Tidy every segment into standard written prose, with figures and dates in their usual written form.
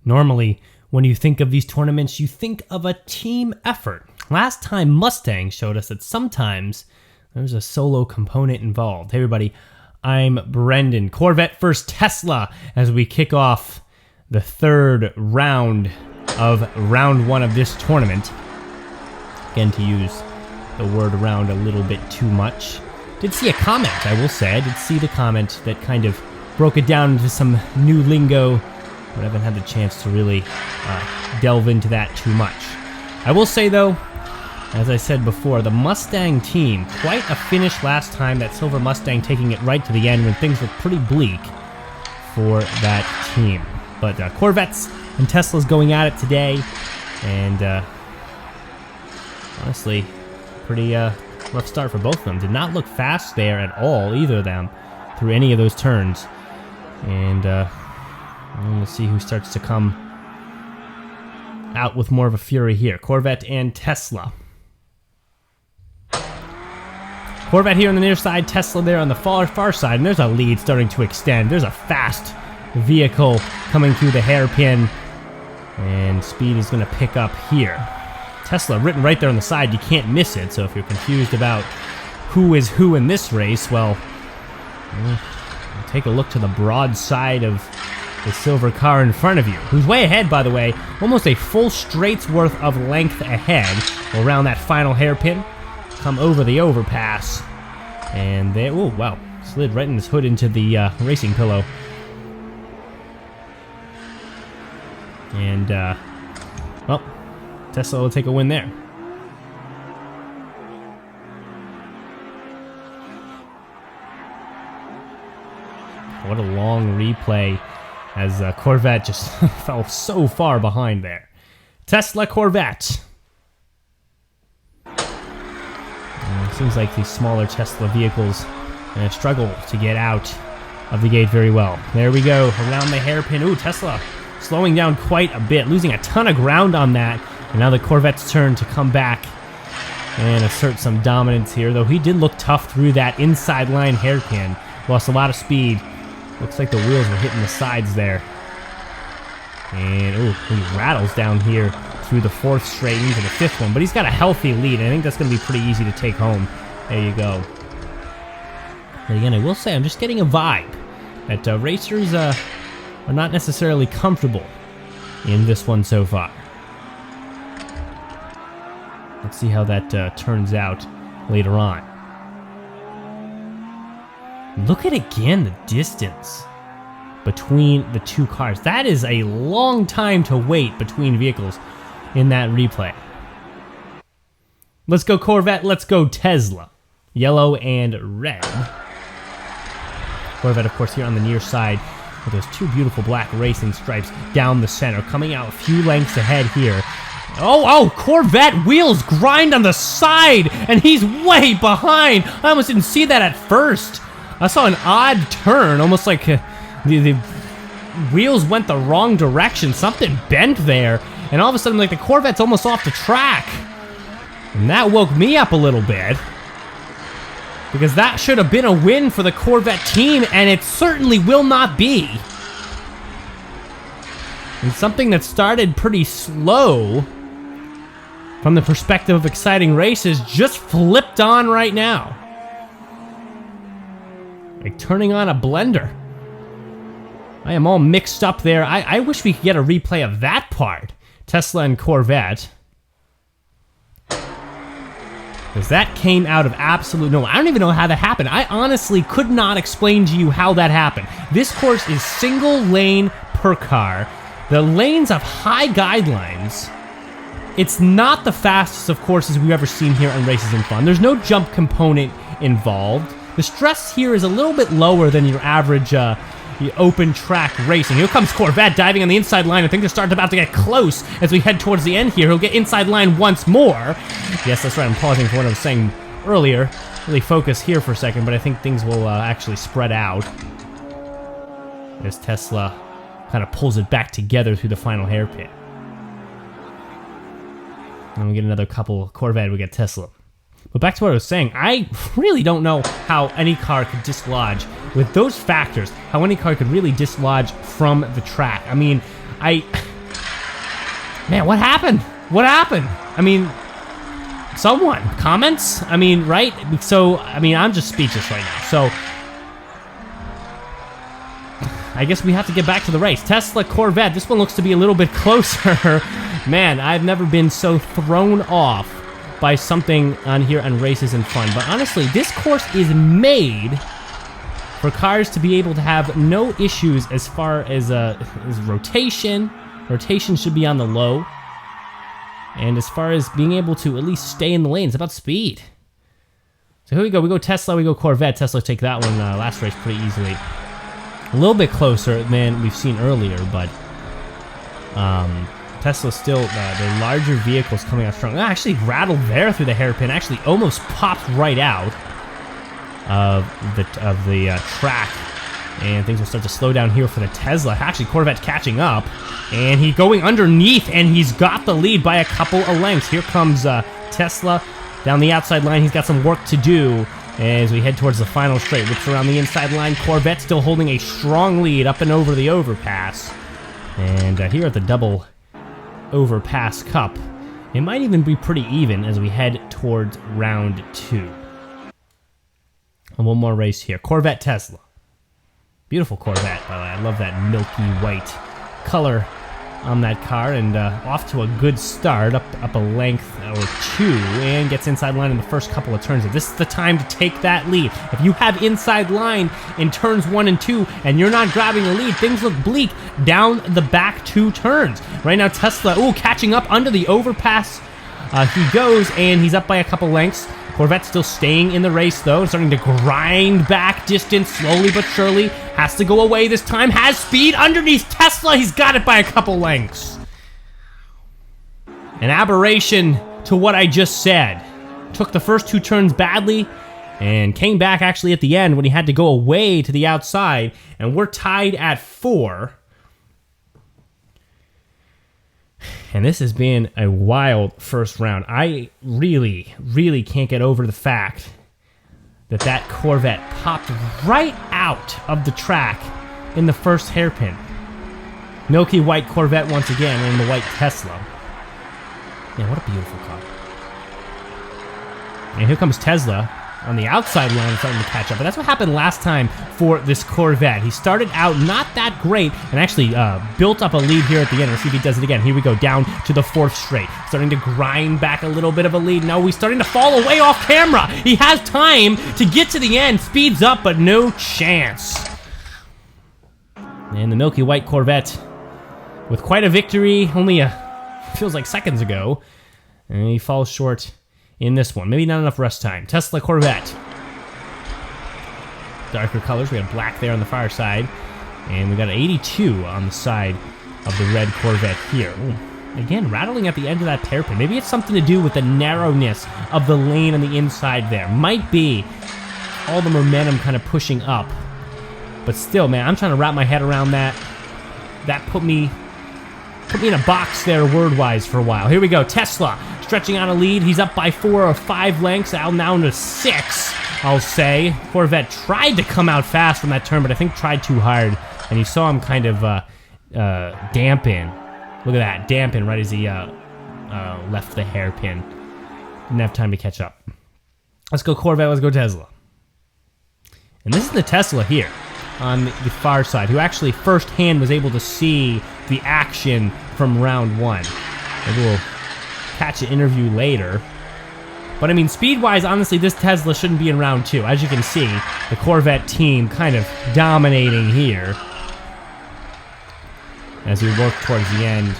Normally, when you think of these tournaments, you think of a team effort. Last time Mustang showed us that sometimes there's a solo component involved. Hey everybody, I'm Brendan. Corvette first Tesla as we kick off the third round of round one of this tournament. Again, to use the word round a little bit too much. Did see a comment, I will say. I did see the comment that kind of broke it down into some new lingo, but I haven't had the chance to really delve into that too much. I will say, though, as I said before, the Mustang team, quite a finish last time, that silver Mustang taking it right to the end when things looked pretty bleak for that team. But Corvettes and Teslas going at it today, and honestly, pretty rough start for both of them. Did not look fast there at all, either of them, through any of those turns. And we'll see who starts to come out with more of a fury here. Corvette and Tesla. Corvette here on the near side, Tesla there on the far side, and there's a lead starting to extend. There's a fast vehicle coming through the hairpin, and speed is going to pick up here. Tesla written right there on the side, you can't miss it, so if you're confused about who is who in this race, well, take a look to the broad side of the silver car in front of you, who's way ahead, by the way, almost a full straight's worth of length ahead. Around that final hairpin, come over the overpass, and there, oh wow, slid right in his hood into the racing pillow. And, well, Tesla will take a win there. What a long replay as Corvette just fell so far behind there. Tesla Corvette. Seems like these smaller Tesla vehicles struggle to get out of the gate very well. There we go, around the hairpin. Ooh, Tesla slowing down quite a bit, losing a ton of ground on that. And now the Corvette's turn to come back and assert some dominance here, though he did look tough through that inside line hairpin. Lost a lot of speed. Looks like the wheels were hitting the sides there. And, ooh, he rattles down here through the fourth straight into the fifth one. But he's got a healthy lead, and I think that's going to be pretty easy to take home. There you go. But again, I will say, I'm just getting a vibe that racers are not necessarily comfortable in this one so far. Let's see how that turns out later on. Look at again the distance between the two cars. That is a long time to wait between vehicles in that replay. Let's go Corvette, let's go Tesla. Yellow and red. Corvette, of course, here on the near side with those two beautiful black racing stripes down the center, coming out a few lengths ahead here. Oh, Corvette wheels grind on the side, and he's way behind. I almost didn't see that at first. I saw an odd turn, almost like the wheels went the wrong direction. Something bent there, and all of a sudden, like, the Corvette's almost off the track. And that woke me up a little bit, because that should have been a win for the Corvette team, and it certainly will not be. And something that started pretty slow from the perspective of exciting races just flipped on right now. Like turning on a blender. I am all mixed up there. I wish we could get a replay of that part. Tesla and Corvette. Because that came out of absolute nowhere. I don't even know how that happened. I honestly could not explain to you how that happened. This course is single lane per car. The lanes have high guidelines. It's not the fastest of courses we've ever seen here on Races and Fun. There's no jump component involved. The stress here is a little bit lower than your average open track racing. Here comes Corvette diving on the inside line. I think they're starting about to get close as we head towards the end here. He'll get inside line once more. Yes, that's right. I'm pausing for what I was saying earlier. Really focus here for a second, but I think things will actually spread out as Tesla kind of pulls it back together through the final hairpin. And we get another couple Corvette, we get Tesla. But back to what I was saying, I really don't know how any car could dislodge, with those factors, how any car could really dislodge from the track. I mean, Man, what happened? What happened? I mean, someone, comments? I mean, right? So, I mean, I'm just speechless right now. So, I guess we have to get back to the race. Tesla Corvette, this one looks to be a little bit closer. Man, I've never been so thrown off by something on here on Races and Fun. But honestly, this course is made for cars to be able to have no issues as far as rotation. Rotation should be on the low. And as far as being able to at least stay in the lane, it's about speed. So here we go. We go Tesla, we go Corvette. Tesla take that one last race pretty easily. A little bit closer than we've seen earlier, but Tesla still, the larger vehicles coming out strong. Actually rattled there through the hairpin. Actually almost popped right out of the track. And things will start to slow down here for the Tesla. Actually, Corvette catching up. And he's going underneath, and he's got the lead by a couple of lengths. Here comes Tesla down the outside line. He's got some work to do as we head towards the final straight. Whips around the inside line. Corvette still holding a strong lead up and over the overpass. And here at the double overpass cup, it might even be pretty even as we head towards round 2. And one more race here. Corvette Tesla. Beautiful Corvette, by the way. I love that milky white color on that car, and off to a good start, up a length or 2, and gets inside line in the first couple of turns. If this is the time to take that lead. If you have inside line in turns 1 and 2, and you're not grabbing the lead, things look bleak down the back 2 turns. Right now, Tesla, catching up under the overpass. He goes, and he's up by a couple lengths. Corvette still staying in the race, though, starting to grind back distance slowly but surely. Has to go away this time. Has speed underneath Tesla. He's got it by a couple lengths. An aberration to what I just said. Took the first 2 turns badly and came back actually at the end when he had to go away to the outside. And we're tied at 4. And this has been a wild first round. I really, really can't get over the fact that that Corvette popped right out of the track in the first hairpin. Milky white Corvette once again, and the white Tesla. Man, what a beautiful car. And here comes Tesla on the outside line, starting to catch up. But that's what happened last time for this Corvette. He started out not that great and actually built up a lead here at the end. Let's see if he does it again. Here we go, down to the 4th straight. Starting to grind back a little bit of a lead. Now he's starting to fall away off camera. He has time to get to the end. Speeds up, but no chance. And the milky white Corvette with quite a victory. Only feels like seconds ago. And he falls short in this one. Maybe not enough rest time. Tesla Corvette. Darker colors. We got black there on the far side. And we got an 82 on the side of the red Corvette here. Ooh. Again, rattling at the end of that hairpin. Maybe it's something to do with the narrowness of the lane on the inside there. Might be all the momentum kind of pushing up. But still, man, I'm trying to wrap my head around that. That put me in a box there word-wise for a while. Here we go. Tesla stretching out a lead. He's up by 4 or 5 lengths. Out now to 6, I'll say. Corvette tried to come out fast from that turn, but I think tried too hard. And you saw him kind of dampen. Look at that. Dampen right as he left the hairpin. Didn't have time to catch up. Let's go Corvette. Let's go Tesla. And this is the Tesla here on the far side, who actually firsthand was able to see the action from round 1. Maybe we'll catch an interview later. But I mean, speed-wise, honestly, this Tesla shouldn't be in round 2. As you can see, the Corvette team kind of dominating here as we work towards the end.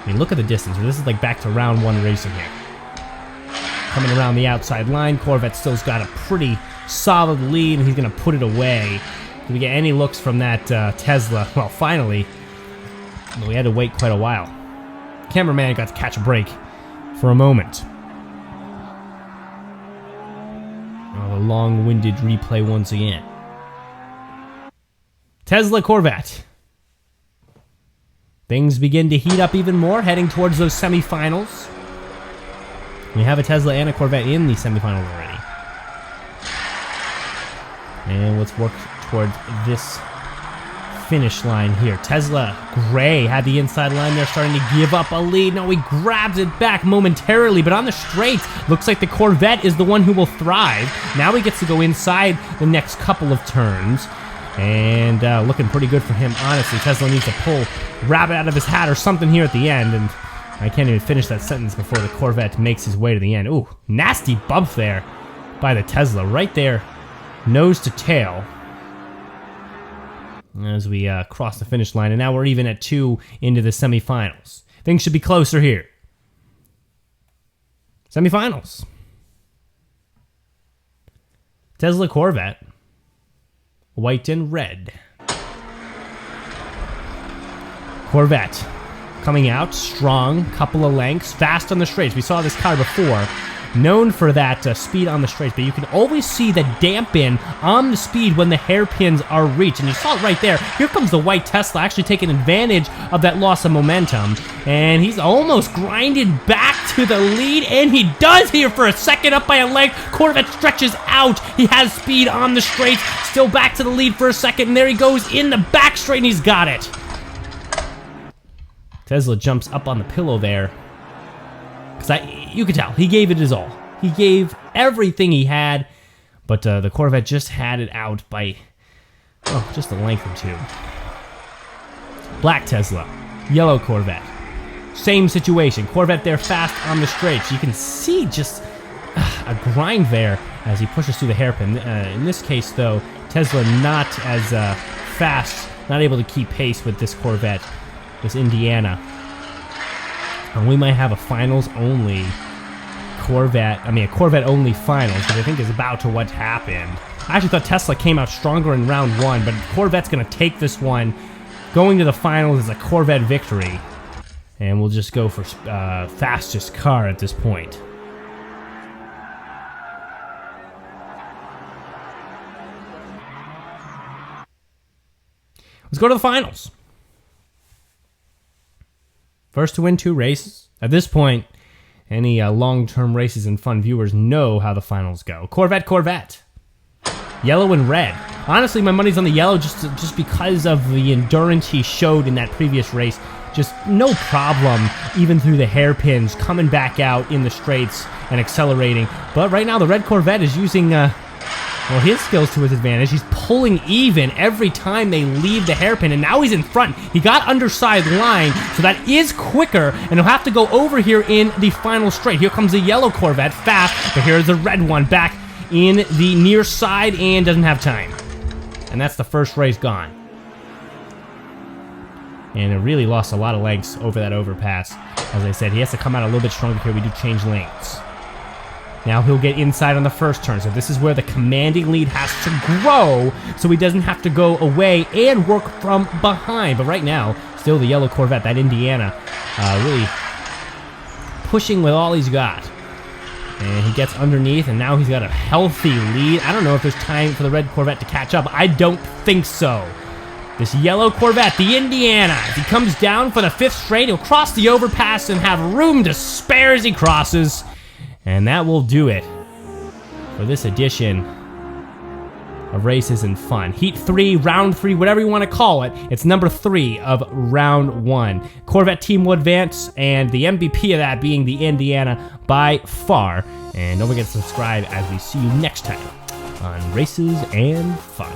I mean, look at the distance. This is like back to round 1 racing here. Coming around the outside line, Corvette still's got a pretty solid lead, and he's going to put it away. Did we get any looks from that Tesla? Well, finally, but we had to wait quite a while. Cameraman got to catch a break for a moment. Oh, the long-winded replay once again. Tesla Corvette. Things begin to heat up even more, heading towards those semifinals. We have a Tesla and a Corvette in the semifinals already. And let's work towards this finish line here. Tesla Gray had the inside line there, starting to give up a lead. No, he grabs it back momentarily, but on the straights, looks like the Corvette is the one who will thrive. Now he gets to go inside the next couple of turns, and looking pretty good for him, honestly. Tesla needs to pull rabbit out of his hat or something here at the end, and I can't even finish that sentence before the Corvette makes his way to the end. Ooh, nasty bump there by the Tesla, right there, nose to tail, as we cross the finish line, and now we're even at 2 into the semifinals. Things should be closer here. Semifinals. Tesla Corvette, white and red. Corvette coming out strong, couple of lengths, fast on the straights. We saw this car before, known for that speed on the straights, but you can always see the dampen on the speed when the hairpins are reached, and you saw it right there. Here comes the white Tesla, actually taking advantage of that loss of momentum, and he's almost grinded back to the lead, and he does here for a second, up by a length. Corvette stretches out. He has speed on the straights, still back to the lead for a second, and there he goes in the back straight, and he's got it. Tesla jumps up on the pillow there, because you could tell he gave it his all. He gave everything he had, but the Corvette just had it out by just a length or two. Black Tesla, yellow Corvette, same situation. Corvette there fast on the straights. You can see just a grind there as he pushes through the hairpin. In this case, though, Tesla not as fast, not able to keep pace with this Corvette. This Indiana. And we might have a finals-only a Corvette-only finals, which I think is about to what happened. I actually thought Tesla came out stronger in round 1, but Corvette's going to take this one. Going to the finals is a Corvette victory. And we'll just go for fastest car at this point. Let's go to the finals. First to win 2 races. At this point, any long-term races and fun viewers know how the finals go. Corvette. Yellow and red. Honestly, my money's on the yellow just because of the endurance he showed in that previous race. Just no problem, even through the hairpins, coming back out in the straights and accelerating. But right now, the red Corvette is using his skills to his advantage. He's pulling even every time they leave the hairpin, and now he's in front. He got underside line, so that is quicker, and he'll have to go over here in the final straight. Here comes the yellow Corvette, fast, but here's the red one back in the near side and doesn't have time. And that's the first race gone. And it really lost a lot of lengths over that overpass. As I said, he has to come out a little bit stronger here. We do change lanes. Now he'll get inside on the first turn, so this is where the commanding lead has to grow, so he doesn't have to go away and work from behind. But right now, still the yellow Corvette, that Indiana, really pushing with all he's got. And he gets underneath, and now he's got a healthy lead. I don't know if there's time for the red Corvette to catch up. I don't think so. This yellow Corvette, the Indiana, as he comes down for the 5th straight, he'll cross the overpass and have room to spare as he crosses. And that will do it for this edition of Races and Fun. Heat 3, Round 3, whatever you want to call it. It's number 3 of Round 1. Corvette team will advance, and the MVP of that being the Indiana by far. And don't forget to subscribe as we see you next time on Races and Fun.